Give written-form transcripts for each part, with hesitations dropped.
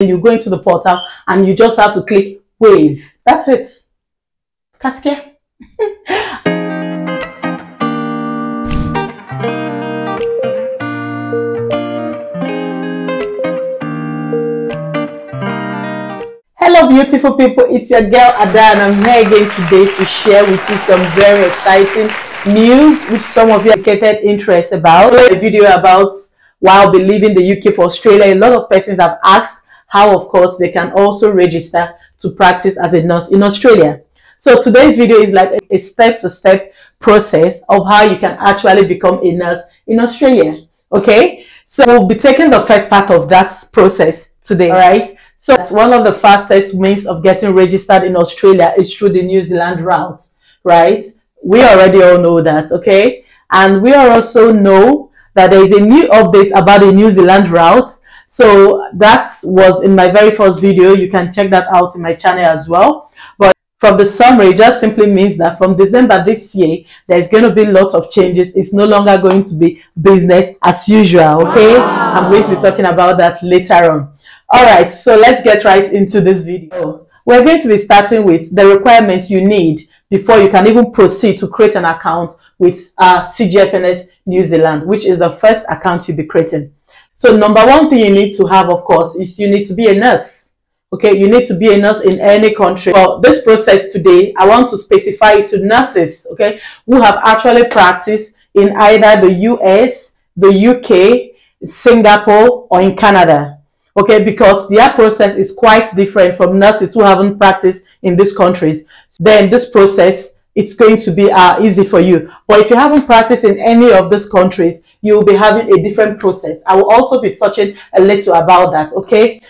You go into the portal and you just have to click wave. That's it. Kaskia. Hello beautiful people, it's your girl Ada and I'm here again today to share with you some very exciting news which some of you have indicated interest about. A video about why I'll be leaving the UK for Australia. A lot of persons have asked how of course they can also register to practice as a nurse in Australia. So today's video is like a step-to-step process of how you can actually become a nurse in Australia. Okay, so we'll be taking the first part of that process today. All right. So one of the fastest means of getting registered in Australia is through the New Zealand route, right? We already all know that, okay? And we also know that there is a new update about the New Zealand route. So that was in my very first video. You can check that out in my channel as well. But from the summary, it just simply means that from December this year, there's going to be lots of changes. It's no longer going to be business as usual, okay? Wow. I'm going to be talking about that later on. All right, so let's get right into this video. We're going to be starting with the requirements you need before you can even proceed to create an account with CGFNS New Zealand, which is the first account you'll be creating. So number one thing you need to have, of course, is you need to be a nurse. Okay, you need to be a nurse in any country. For this process today, I want to specify it to nurses, okay, who have actually practiced in either the US, the UK, Singapore, or in Canada. Okay, because their process is quite different from nurses who haven't practiced in these countries. Then this process, it's going to be easy for you. But if you haven't practiced in any of these countries, you will be having a different process. I will also be touching a little about that, okay?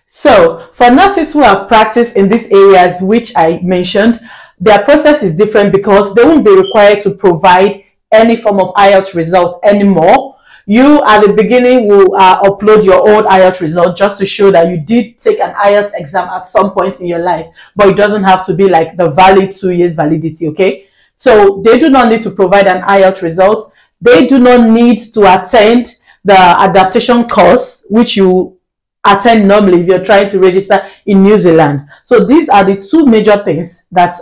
So for nurses who have practiced in these areas which I mentioned, their process is different because they won't be required to provide any form of Ielts results anymore. You at the beginning will upload your old Ielts result just to show that you did take an Ielts exam at some point in your life, but it doesn't have to be like the valid 2 years validity, okay? So they do not need to provide an Ielts result. They do not need to attend the adaptation course, which you attend normally if you're trying to register in New Zealand. So these are the two major things that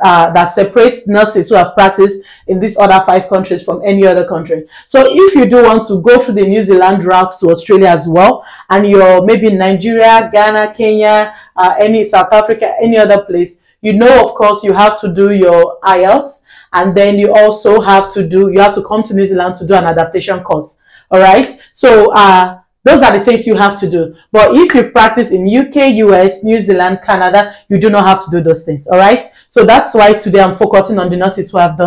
separate nurses who have practiced in these other 5 countries from any other country. So if you do want to go through the New Zealand route to Australia as well, and you're maybe in Nigeria, Ghana, Kenya, any South Africa, any other place, you know, of course, you have to do your Ielts, and then you also have to come to New Zealand to do an adaptation course. All right. So those are the things you have to do. But if you've practiced in UK, US, New Zealand, Canada, you do not have to do those things. All right. So that's why today I'm focusing on the nurses who have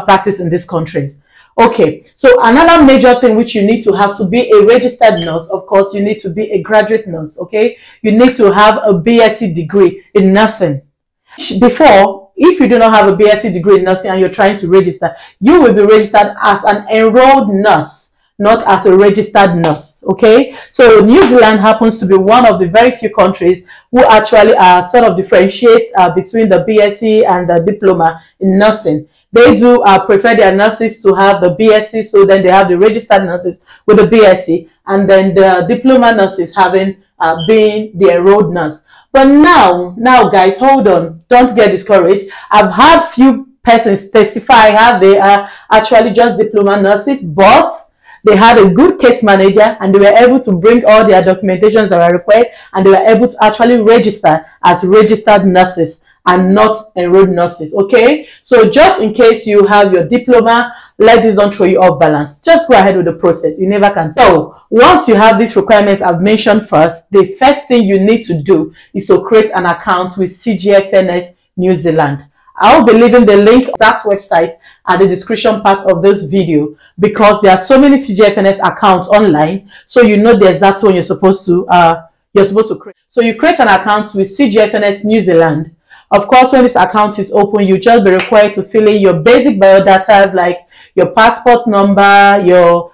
practiced in these countries. Okay. So another major thing which you need to have to be a registered nurse, of course, you need to be a graduate nurse. Okay. You need to have a BSc degree in nursing. Before, if you do not have a BSc degree in nursing and you're trying to register, you will be registered as an enrolled nurse, not as a registered nurse. Okay, so New Zealand happens to be one of the very few countries who actually sort of differentiate between the BSc and the diploma in nursing. They do prefer their nurses to have the BSc, so then they have the registered nurses with the BSc, and then the diploma nurses having being the enrolled nurse. But now guys, hold on, don't get discouraged. I've had few persons testify how they are actually just diploma nurses, but they had a good case manager and they were able to bring all their documentations that were required, and they were able to actually register as registered nurses and not enrolled nurses. Okay, so just in case you have your diploma, let this don't throw you off balance. Just go ahead with the process. You never can. So once you have these requirements I've mentioned first, the first thing you need to do is to create an account with CGFNS New Zealand. I'll be leaving the link to that website at the description part of this video, because there are so many CGFNS accounts online, so you know the exact one you're supposed to create. So you create an account with CGFNS New Zealand. Of course, when this account is open, you just be required to fill in your basic biodata like your passport number, your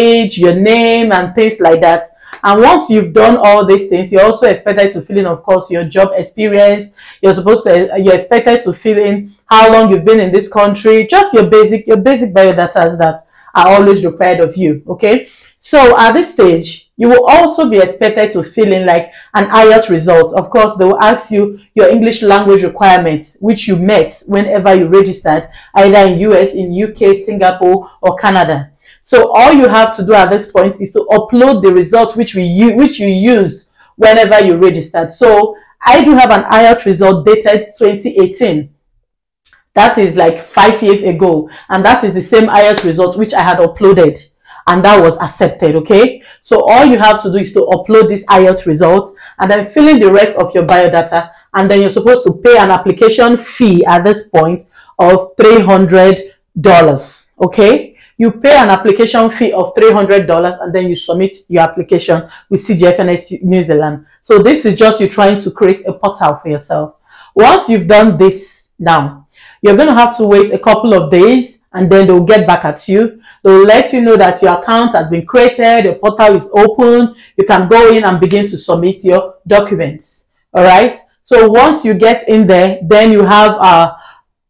age, your name, and things like that. And once you've done all these things, you're also expected to fill in, of course, your job experience. You're expected to fill in how long you've been in this country, just your basic biodata as that. are always required of you. Okay, so at this stage, you will also be expected to fill in like an IELTS result. Of course, they will ask you your English language requirements, which you met whenever you registered, either in US, in UK, Singapore, or Canada. So all you have to do at this point is to upload the result which you used whenever you registered. So I do have an IELTS result dated 2018. That is like 5 years ago, and that is the same IELTS result which I had uploaded, and that was accepted. Okay, so all you have to do is to upload this IELTS results and then fill in the rest of your biodata, and then you're supposed to pay an application fee at this point of $300. Okay, you pay an application fee of $300 and then you submit your application with CGFNS New Zealand. So this is just you trying to create a portal for yourself. Once you've done this, now you're going to have to wait a couple of days, and then they'll get back at you. They'll let you know that your account has been created, your portal is open, you can go in and begin to submit your documents. All right, so once you get in there, then you have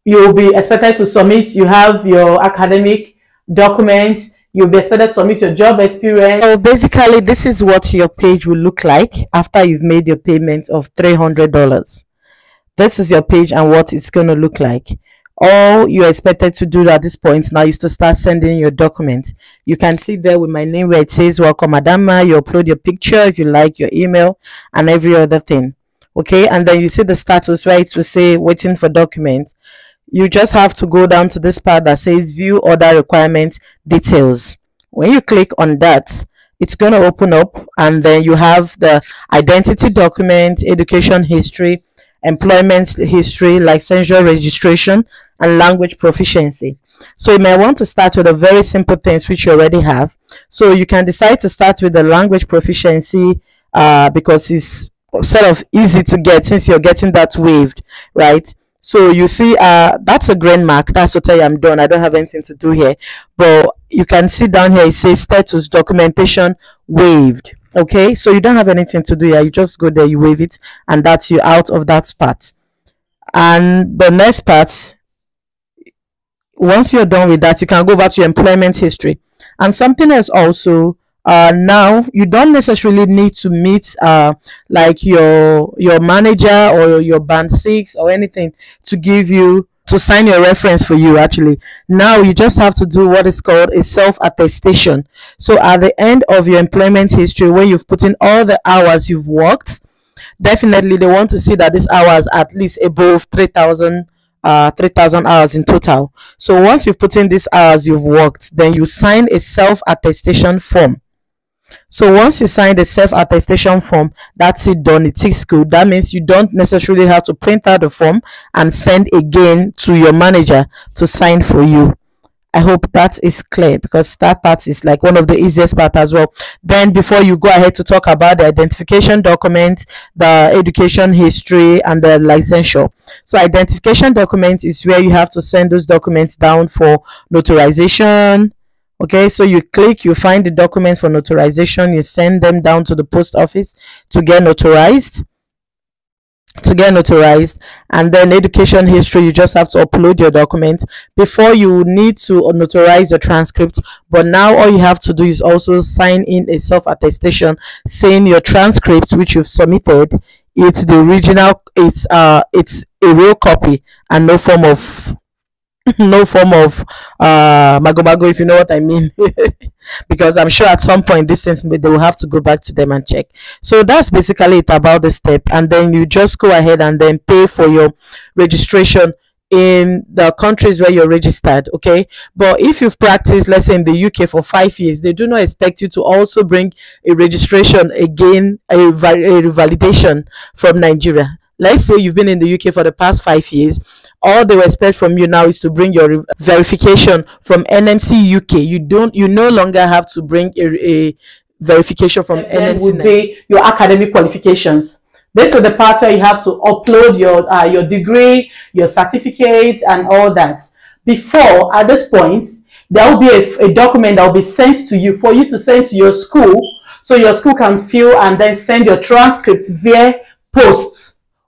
you'll be expected to submit, you have your academic documents, you'll be expected to submit your job experience. So basically, this is what your page will look like after you've made your payment of $300. This is your page and what it's going to look like. All you're expected to do at this point now is to start sending your document. You can see there with my name where it says welcome Adama. You upload your picture if you like, your email, and every other thing. Okay, and then you see the status where it will say waiting for documents. You just have to go down to this part that says view order requirement details. When you click on that, it's going to open up, and then you have the identity document, education history, employment history, licensure registration, and language proficiency. So you may want to start with the very simple things which you already have. So you can decide to start with the language proficiency because it's sort of easy to get since you're getting that waived, right? So you see that's a green mark. That's to tell you I'm done. I don't have anything to do here. But you can see down here it says status documentation waived. Okay, so you don't have anything to do here. You just go there, you waive it, and that's you out of that part. And the next part, once you're done with that, you can go back to your employment history. And something else also, now you don't necessarily need to meet like your manager or your band 6 or anything to give you to sign your reference for you. Actually, now you just have to do what is called a self-attestation. So at the end of your employment history, where you've put in all the hours you've worked, definitely they want to see that these hours at least above 3,000 hours in total. So once you've put in these hours you've worked, then you sign a self-attestation form. So once you sign the self-attestation form, that's it, done. It is good. That means you don't necessarily have to print out the form and send again to your manager to sign for you. I hope that is clear, because that part is like one of the easiest part as well. Then before you go ahead to talk about the identification document, the education history, and the licensure. So identification document is where you have to send those documents down for notarization. Okay, so you click, you find the documents for notarization, you send them down to the post office to get notarized. And then education history, you just have to upload your document. Before, you need to notarize your transcript, but now all you have to do is also sign in a self-attestation saying your transcript which you've submitted, it's the original, it's a real copy and no form of mago, if you know what I mean. Because I'm sure at some point this things they will have to go back to them and check. So that's basically it about the step, and then you just go ahead and then pay for your registration in the countries where you're registered. Okay, but if you've practiced, let's say in the UK for 5 years, they do not expect you to also bring a registration again, a validation from Nigeria. Let's say you've been in the UK for the past 5 years. All they will expect from you now is to bring your verification from NMC UK. You no longer have to bring a verification from NMC. Will pay your academic qualifications. This is the part where you have to upload your degree, your certificates, and all that. Before, at this point, there will be a document that will be sent to you for you to send to your school, so your school can fill and then send your transcript via post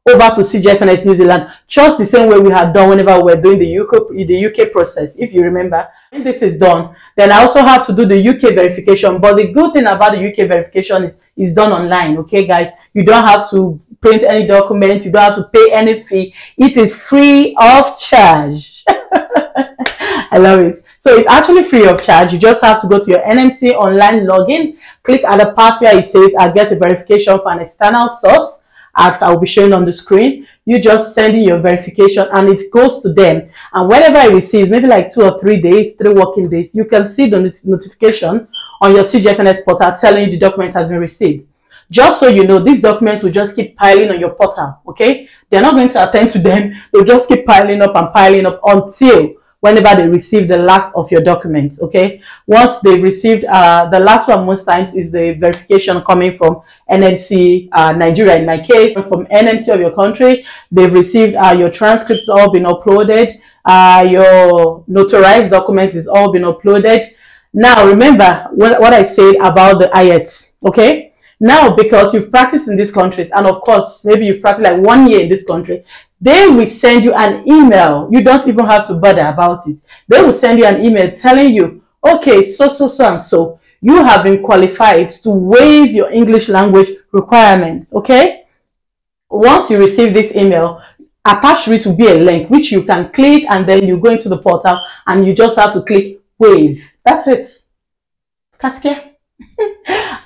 over to CGFNS New Zealand, just the same way we had done whenever we were doing the UK process, if you remember. If this is done, then I also have to do the UK verification. But the good thing about the UK verification is it's done online. Okay, guys, you don't have to print any document. You don't have to pay any fee. It is free of charge. I love it. So it's actually free of charge. You just have to go to your NMC online login, click at the part where it says I get a verification for an external source, as I'll be showing on the screen. You just send in your verification and it goes to them. And whenever it receives, maybe like 2 or 3 days, 3 working days, you can see the notification on your CGFNS portal telling you the document has been received. Just so you know, these documents will just keep piling on your portal, okay? They're not going to attend to them. They'll just keep piling up until whenever they receive the last of your documents, okay? Once they've received, the last one most times is the verification coming from NMC Nigeria, in my case, from NMC of your country. They've received your transcripts all been uploaded, your notarized documents is all been uploaded. Now, remember what I said about the Ielts, okay? Now, because you've practiced in these countries, and of course, maybe you've practiced like 1 year in this country, they will send you an email. You don't even have to bother about it. They will send you an email telling you, okay, so and so, you have been qualified to waive your English language requirements, okay? Once you receive this email, attached to it will be a link which you can click, and then you go into the portal and you just have to click waive. That's it. Casca.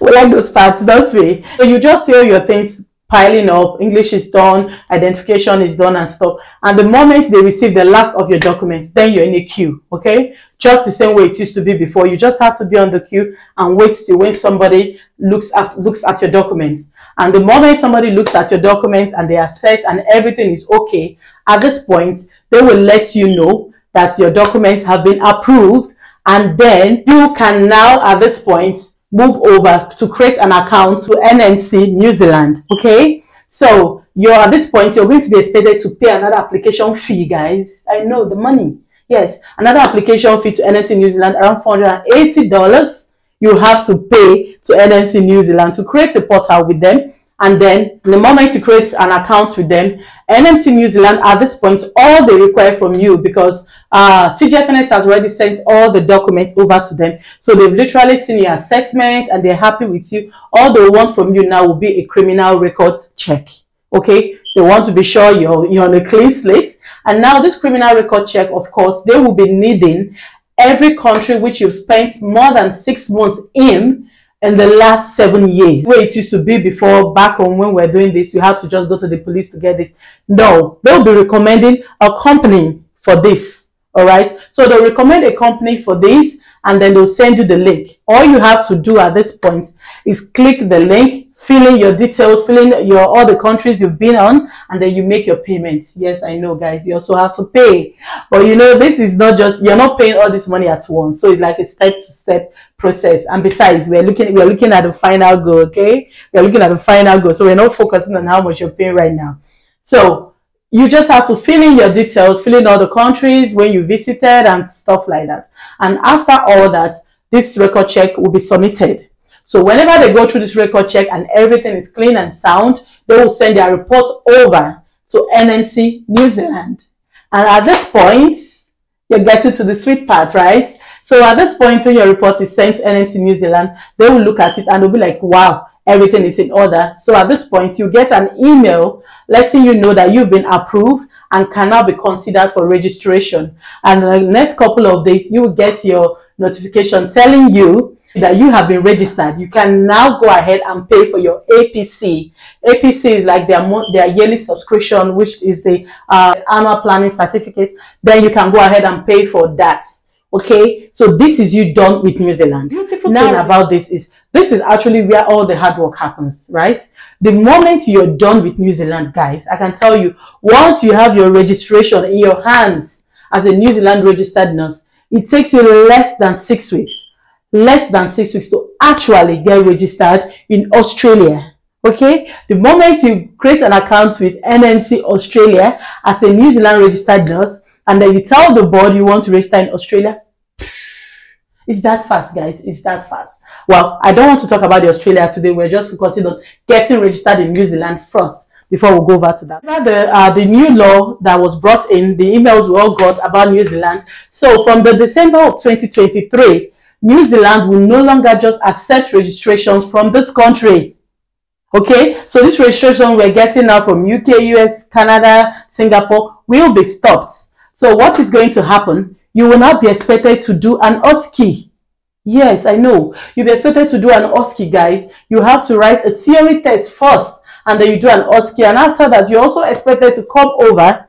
We like those parts, don't we? So you just see all your things piling up. English is done, identification is done and stuff. And the moment they receive the last of your documents, then you're in a queue, okay? Just the same way it used to be before. You just have to be on the queue and wait till when somebody looks at your documents. And the moment somebody looks at your documents and they assess and everything is okay, at this point, they will let you know that your documents have been approved. And then you can now, at this point, move over to create an account to NMC New Zealand, okay? So at this point, you're going to be expected to pay another application fee, guys. I know the money. Yes, another application fee to NMC New Zealand, around $480. You have to pay to NMC New Zealand to create a portal with them. And then the moment you create an account with them, NMC New Zealand, at this point, all they require from you, because CGFNS has already sent all the documents over to them. So they've literally seen your assessment and they're happy with you. All they want from you now will be a criminal record check. Okay? They want to be sure you're on a clean slate. And now this criminal record check, of course, they will be needing every country which you've spent more than 6 months in the last 7 years. Where it used to be before, back home when we're doing this, you had to just go to the police to get this. No, they'll be recommending a company for this. All right. So they'll recommend a company for this and then they'll send you the link. All you have to do at this point is click the link, fill in your details, fill in all the countries you've been on, and then you make your payment. Yes, I know, guys, you also have to pay. But you know, this is not just, you're not paying all this money at once. So it's like a step-to-step process. And besides, we're looking at the final goal, okay? We're looking at the final goal. So we're not focusing on how much you're paying right now. So you just have to fill in your details, fill in all the countries when you visited and stuff like that. And after all that, this record check will be submitted. So whenever they go through this record check and everything is clean and sound, they will send their report over to NMC New Zealand. And at this point, you're getting to the sweet part, right? So at this point, when your report is sent to NMC New Zealand, they will look at it and they'll be like, wow, everything is in order. So at this point, you get an email letting you know that you've been approved and can now be considered for registration. And in the next couple of days, you will get your notification telling you that you have been registered. You can now go ahead and pay for your APC. APC is like their yearly subscription, which is the annual planning certificate. Then you can go ahead and pay for that. Okay, so this is you done with New Zealand. Beautiful thing about this is actually where all the hard work happens, right? The moment you're done with New Zealand, guys, I can tell you, once you have your registration in your hands as a New Zealand registered nurse, it takes you less than 6 weeks. Less than 6 weeks to actually get registered in Australia. Okay, the moment you create an account with NMC Australia as a New Zealand registered nurse, and then you tell the board you want to register in Australia, it's that fast, guys. It's that fast. Well, I don't want to talk about the Australia today. We're just focusing on getting registered in New Zealand first before we go over to that. The new law that was brought in, the emails we all got about New Zealand. So from the December of 2023, New Zealand will no longer just accept registrations from this country. Okay, so this registration we're getting now from UK, US, Canada, Singapore will be stopped. So what is going to happen? You will not be expected to do an OSCE. Yes, I know. You'll be expected to do an OSCE, guys. You have to write a theory test first, and then you do an OSCE. And after that, you're also expected to come over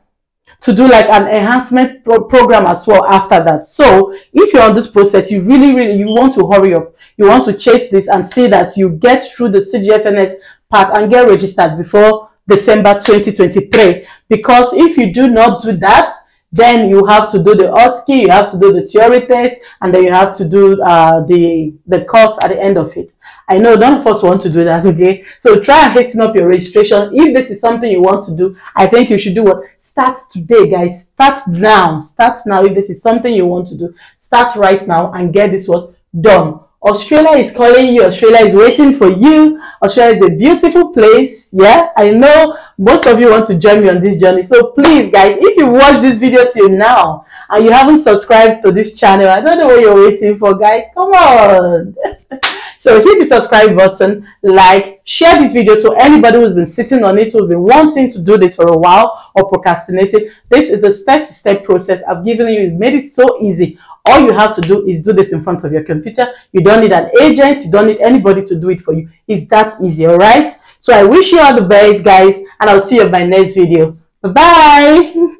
to do like an enhancement program as well after that. So if you're on this process, you really you want to hurry up. You want to chase this and see that you get through the CGFNS part and get registered before December 2023. Because if you do not do that, then you have to do the OSCE, you have to do the theory test, and then you have to do the course at the end of it. I know none of us want to do that, okay? So try and hasten up your registration. If this is something you want to do, I think you should do what? Start today, guys. Start now. Start now. If this is something you want to do, start right now and get this what done. Australia is calling you. Australia is waiting for you. Australia is a beautiful place. Yeah, I know most of you want to join me on this journey. So please, guys, if you watched this video till now and you haven't subscribed to this channel, I don't know what you're waiting for, guys. Come on. So hit the subscribe button, like, share this video to anybody who's been sitting on it, who's been wanting to do this for a while or procrastinating. This is the step-to-step process I've given you. It's made it so easy. All you have to do is do this in front of your computer. You don't need an agent. You don't need anybody to do it for you. It's that easy, all right? So I wish you all the best, guys, and I'll see you in my next video. Bye-bye.